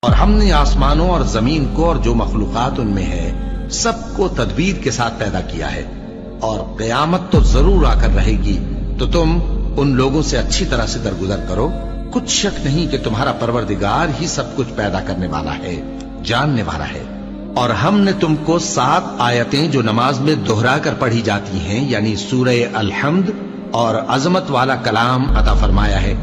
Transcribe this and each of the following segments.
اور ہم نے آسمانوں اور زمین کو اور جو مخلوقات ان میں ہے سب کو تدبیر کے ساتھ پیدا کیا ہے، اور قیامت تو ضرور آ کر رہے گی، تو تم ان لوگوں سے اچھی طرح سے درگزر کرو۔ کچھ شک نہیں کہ تمہارا پروردگار ہی سب کچھ پیدا کرنے والا ہے، جاننے والا ہے۔ اور ہم نے تم کو 7 آیتیں جو نماز میں دہرا کر پڑھی جاتی ہیں، یعنی سورہ الحمد اور عظمت والا کلام عطا فرمایا ہے۔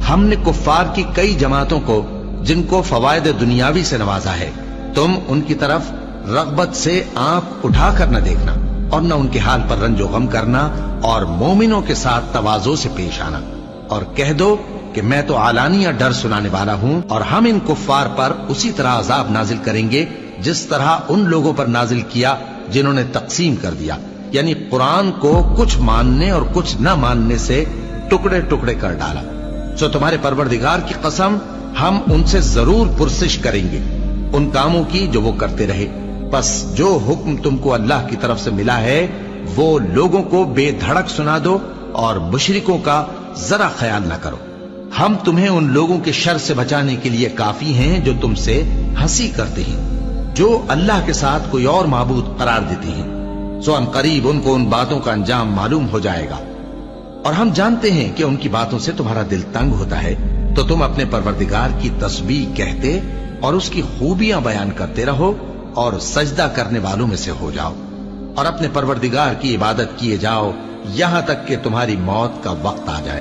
ہم نے کفار کی کئی جماعتوں کو جن کو فوائد دنیاوی سے نوازا ہے، تم ان کی طرف رغبت سے آنکھ اٹھا کر نہ دیکھنا اور نہ ان کے حال پر رنج و غم کرنا، اور مومنوں کے ساتھ تواضع سے پیش آنا، اور کہہ دو کہ میں تو علانیہ ڈر سنانے والا ہوں، اور ہم ان کفار پر اسی طرح عذاب نازل کریں گے جس طرح ان لوگوں پر نازل کیا جنہوں نے تقسیم کر دیا، یعنی قرآن کو کچھ ماننے اور کچھ نہ ماننے سے ٹکڑے ٹکڑے کر ڈالا۔ سو تمہارے پروردگار کی قسم، ہم ان سے ضرور پرسش کریں گے ان کاموں کی جو وہ کرتے رہے۔ بس جو حکم تم کو اللہ کی طرف سے ملا ہے وہ لوگوں کو بے دھڑک سنا دو، اور مشرکوں کا ذرا خیال نہ کرو۔ ہم تمہیں ان لوگوں کے شر سے بچانے کے لیے کافی ہیں جو تم سے ہنسی کرتے ہیں، جو اللہ کے ساتھ کوئی اور معبود قرار دیتے ہیں۔ سو ان قریب ان کو ان باتوں کا انجام معلوم ہو جائے گا، اور ہم جانتے ہیں کہ ان کی باتوں سے تمہارا دل تنگ ہوتا ہے، تو تم اپنے پروردگار کی تسبیح کہتے اور اس کی خوبیاں بیان کرتے رہو، اور سجدہ کرنے والوں میں سے ہو جاؤ، اور اپنے پروردگار کی عبادت کیے جاؤ یہاں تک کہ تمہاری موت کا وقت آ جائے۔